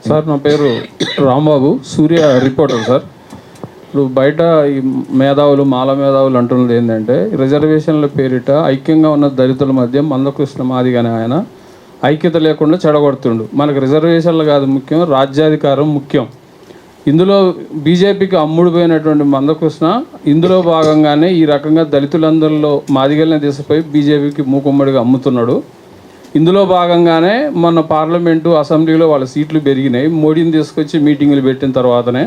Sir నా పేరు రాంబాబు, సూర్య reporter sir. ఇప్పుడు బయట ఈ మేధావులు మాల మేధావులు అంటున్నది ఏంటంటే రిజర్వేషన్ల పేరిట ఐక్యంగా ఉన్న దళితుల మధ్య మందకృష్ణ మాదిగానే ఆయన ఐక్యత లేకుండా చెడగొడుతుండు. మనకు రిజర్వేషన్లు కాదు ముఖ్యం, రాజ్యాధికారం ముఖ్యం. ఇందులో బీజేపీకి అమ్ముడుపోయినటువంటి మందకృష్ణ ఇందులో భాగంగానే ఈ రకంగా దళితులందరిలో మాదిగల్ని తీసిపోయి బీజేపీకి మూకుమ్మడిగా అమ్ముతున్నాడు. ఇందులో భాగంగానే మొన్న పార్లమెంటు అసెంబ్లీలో వాళ్ళ సీట్లు పెరిగినాయి. మోడీని తీసుకొచ్చి మీటింగులు పెట్టిన తర్వాతనే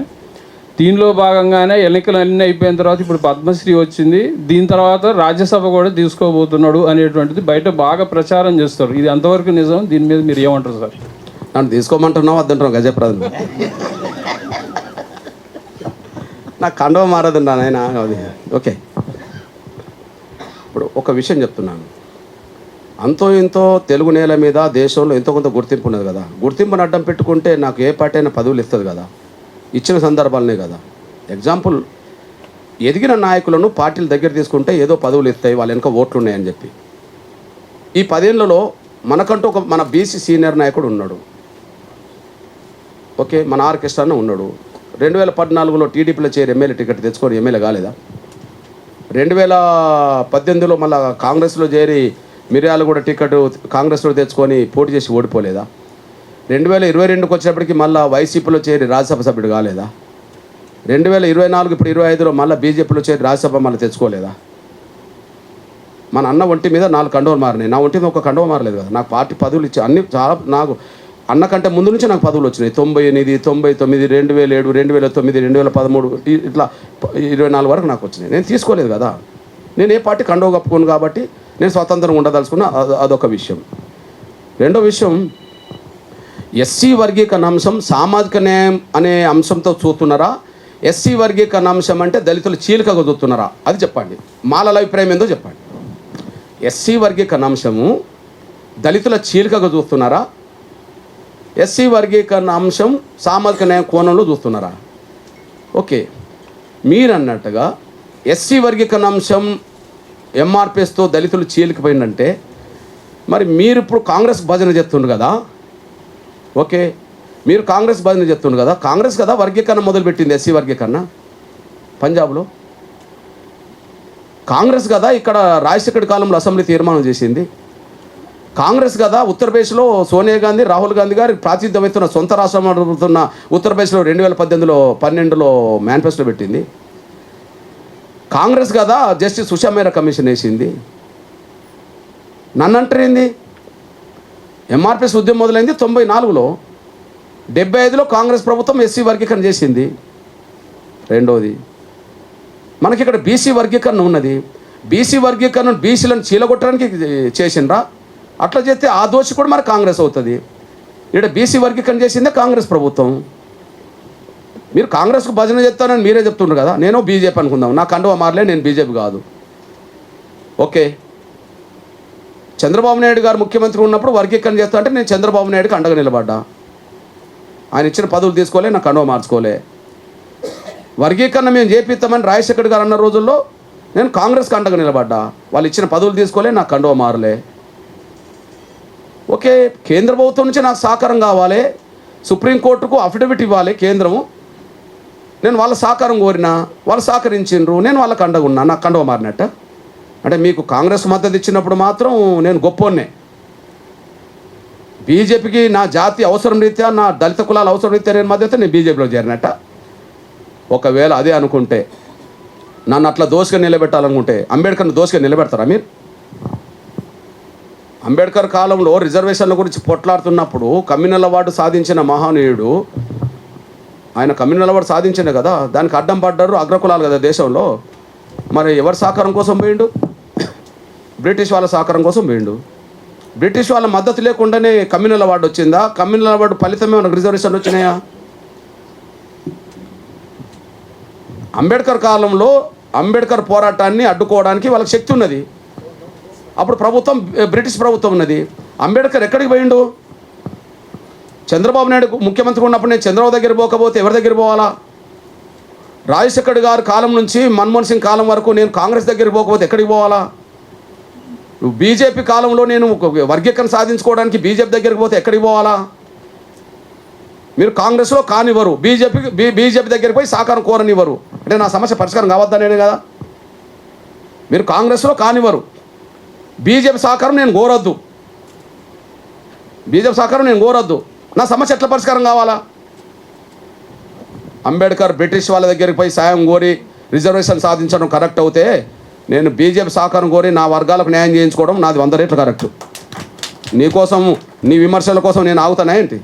దీనిలో భాగంగానే ఎన్నికలు అన్నీ అయిపోయిన తర్వాత ఇప్పుడు పద్మశ్రీ వచ్చింది. దీని తర్వాత రాజ్యసభ కూడా తీసుకోబోతున్నాడు అనేటువంటిది బయట బాగా ప్రచారం చేస్తారు. ఇది అంతవరకు నిజం? దీని మీద మీరు ఏమంటారు సార్? నన్ను తీసుకోమంటున్నావు వద్దంటున్నావు గజప్రదం. నాకు కండవ మారదండి నాయన. అది ఓకే. ఇప్పుడు ఒక విషయం చెప్తున్నాను. అంతో ఇంతో తెలుగు నేల మీద దేశంలో ఎంతో కొంత గుర్తింపు ఉన్నది కదా. గుర్తింపుని అడ్డం పెట్టుకుంటే నాకు ఏ పార్టీ అయినా పదవులు ఇస్తుంది కదా. ఇచ్చిన సందర్భాలనే కదా. ఎగ్జాంపుల్, ఎదిగిన నాయకులను పార్టీల దగ్గర తీసుకుంటే ఏదో పదవులు ఇస్తాయి, వాళ్ళ వెనక ఓట్లు ఉన్నాయని చెప్పి. ఈ 10 ఏళ్లలో మనకంటూ మన బీసీ సీనియర్ నాయకుడు ఉన్నాడు. ఓకే, మన ఆర్ కృష్ణ ఉన్నాడు. 2014లో టీడీపీలో చేరి ఎమ్మెల్యే టికెట్ తెచ్చుకొని ఎమ్మెల్యే కాలేదా? 2018లో మళ్ళీ కాంగ్రెస్లో చేరి మిర్యాలు కూడా టికెట్ కాంగ్రెస్లో తెచ్చుకొని పోటీ చేసి ఓడిపోలేదా? 2022కి వచ్చేప్పటికి మళ్ళీ వైసీపీలో చేరి రాజ్యసభ సభ్యుడు కాలేదా? 2024 ఇప్పుడు 25లో మళ్ళీ బీజేపీలో చేరి రాజ్యసభ మళ్ళీ తెచ్చుకోలేదా? మన అన్న ఒంటి మీద 4 కండువలు మారినాయి. నా ఒంటి మీద ఒక కండువ మారలేదు కదా. నాకు పార్టీ పదవులు ఇచ్చి అన్ని చాలా, నాకు అన్న కంటే ముందు నుంచి నాకు పదవులు వచ్చినాయి. 98, 99, 2007, 2009, 2013 ఇట్లా 24 వరకు నాకు వచ్చినాయి. నేను తీసుకోలేదు కదా. నేను ఏ పార్టీ కండువ కప్పుకోను కాబట్టి నేను స్వతంత్రంగా ఉండదలుచుకున్నా. అదొక విషయం. రెండో విషయం, ఎస్సీ వర్గీకరణ అంశం సామాజిక న్యాయం అనే అంశంతో చూస్తున్నారా? ఎస్సీ వర్గీకరణ అంశం అంటే దళితులు చీలికగా చూస్తున్నారా? అది చెప్పండి. మాలల అభిప్రాయం ఏందో చెప్పండి. ఎస్సీ వర్గీకరణ అంశము దళితుల చీలికగా చూస్తున్నారా? ఎస్సీ వర్గీకరణ అంశం సామాజిక న్యాయం కోణంలో చూస్తున్నారా? ఓకే, మీరు అన్నట్టుగా ఎస్సీ వర్గీకరణ అంశం ఎంఆర్పిఎస్తో దళితులు చీలికపోయిందంటే మరి మీరు ఇప్పుడు కాంగ్రెస్ భజన చేస్తుండ్రు కదా. ఓకే, మీరు కాంగ్రెస్ భజన చేస్తుండ్రు కదా. కాంగ్రెస్ కదా వర్గీకరణ మొదలుపెట్టింది, ఎస్సీ వర్గీకరణ పంజాబ్లో. కాంగ్రెస్ కదా ఇక్కడ రాజశేఖర్ కాలంలో అసెంబ్లీ తీర్మానం చేసింది. కాంగ్రెస్ కదా ఉత్తరప్రదేశ్లో సోనియా గాంధీ, రాహుల్ గాంధీ గారు ప్రాతినిధ్యం వహిస్తున్న సొంత రాష్ట్రం అడుగుతున్న ఉత్తరప్రదేశ్లో 2012లో మేనిఫెస్టో పెట్టింది. కాంగ్రెస్ కదా జస్టిస్ ఉషా మేరా కమిషన్ వేసింది. నన్ను అంటారేంది? ఎంఆర్పిఎస్ ఉద్యమం మొదలైంది 94లో. 75లో కాంగ్రెస్ ప్రభుత్వం ఎస్సీ వర్గీకరణ చేసింది. రెండోది, మనకి ఇక్కడ బీసీ వర్గీకరణ ఉన్నది. బీసీ వర్గీకరణ బీసీలను చీలగొట్టడానికి చేసిండ్రా? అట్లా చేస్తే ఆ దోషి కూడా మరి కాంగ్రెస్ అవుతుంది. ఇక్కడ బీసీ వర్గీకరణ చేసిందే కాంగ్రెస్ ప్రభుత్వం. మీరు కాంగ్రెస్కు భజన చెప్తానని మీరే చెప్తుండ్రు కదా. నేను బీజేపీ అనుకుందాం, నా కండువా మారలే, నేను బీజేపీ కాదు. ఓకే, చంద్రబాబు నాయుడు గారు ముఖ్యమంత్రి ఉన్నప్పుడు వర్గీకరణ చేస్తా అంటే నేను చంద్రబాబు నాయుడుకి అండగా నిలబడ్డా. ఆయన ఇచ్చిన పదవులు తీసుకోలే, నా కండువా మార్చుకోలే. వర్గీకరణ మేము చేపిస్తామని రాజశేఖర్ గారు అన్న రోజుల్లో నేను కాంగ్రెస్కి అండగా నిలబడ్డా. వాళ్ళు ఇచ్చిన పదవులు తీసుకోలే, నా కండువా మారలే. ఓకే, కేంద్ర ప్రభుత్వం నుంచి నాకు సహకారం కావాలి, సుప్రీంకోర్టుకు అఫిడవిట్ ఇవ్వాలి కేంద్రము. నేను వాళ్ళ సహకారం కోరినా, వాళ్ళు సహకరించిండ్రు, నేను వాళ్ళకి అండగా ఉన్నా, నాకు కండువ మారినట్ట. అంటే మీకు కాంగ్రెస్ మద్దతు ఇచ్చినప్పుడు మాత్రం నేను గొప్పోన్నే. బీజేపీకి నా జాతి అవసరం రీత్యా, నా దళిత కులాల అవసరం రీత్యా నేను మద్దతు, నేను బీజేపీలో చేరినట్ట. ఒకవేళ అదే అనుకుంటే, నన్ను అట్లా దోషగా నిలబెట్టాలనుకుంటే అంబేద్కర్ని దోషగా నిలబెడతారా మీరు? అంబేద్కర్ కాలంలో రిజర్వేషన్ల గురించి పొట్లాడుతున్నప్పుడు కమ్యూనల్ అవార్డు సాధించిన మహనీయుడు ఆయన. కమ్యూనల్ అవార్డు సాధించిండే కదా, దానికి అడ్డం పడ్డారు అగ్రకులాలు కదా దేశంలో. మరి ఎవరి సహకారం కోసం పోయిండు? బ్రిటిష్ వాళ్ళ సహకారం కోసం పోయిండు. బ్రిటిష్ వాళ్ళ మద్దతు లేకుండానే కమ్యూనల్ అవార్డు వచ్చిందా? కమ్యూనల్ అవార్డు ఫలితమే మనకు రిజర్వేషన్లు వచ్చినాయా? అంబేద్కర్ కాలంలో అంబేద్కర్ పోరాటాన్ని అడ్డుకోవడానికి వాళ్ళకి శక్తి ఉన్నది. అప్పుడు ప్రభుత్వం బ్రిటిష్ ప్రభుత్వం ఉన్నది. అంబేద్కర్ ఎక్కడికి పోయిండు? చంద్రబాబు నాయుడు ముఖ్యమంత్రి ఉన్నప్పుడు నేను చంద్రబాబు దగ్గర పోకపోతే ఎవరి దగ్గర పోవాలా? రాజశేఖర్ గారి కాలం నుంచి మన్మోహన్ సింగ్ కాలం వరకు నేను కాంగ్రెస్ దగ్గరికి పోకపోతే ఎక్కడికి పోవాలా? బీజేపీ కాలంలో నేను వర్గీకరణ సాధించుకోవడానికి బీజేపీ దగ్గరికి పోతే ఎక్కడికి పోవాలా? మీరు కాంగ్రెస్లో కానివ్వరు, బీజేపీ దగ్గరికి పోయి సహకారం కోరనివ్వరు. అంటే నా సమస్య పరిష్కారం కావద్దనే కదా. మీరు కాంగ్రెస్లో కానివ్వరు, బీజేపీ సహకారం నేను కోరొద్దు, నా సమస్య ఎట్లా పరిష్కారం కావాలా? అంబేద్కర్ బ్రిటిష్ వాళ్ళ దగ్గరికి పోయి సాయం కోరి రిజర్వేషన్ సాధించడం కరెక్ట్ అవుతే, నేను బీజేపీ సహకారం కోరి నా వర్గాలకు న్యాయం చేయించుకోవడం నాది 100 రెట్లు కరెక్ట్. నీ విమర్శల కోసం నేను ఆగుతానా ఏంటి?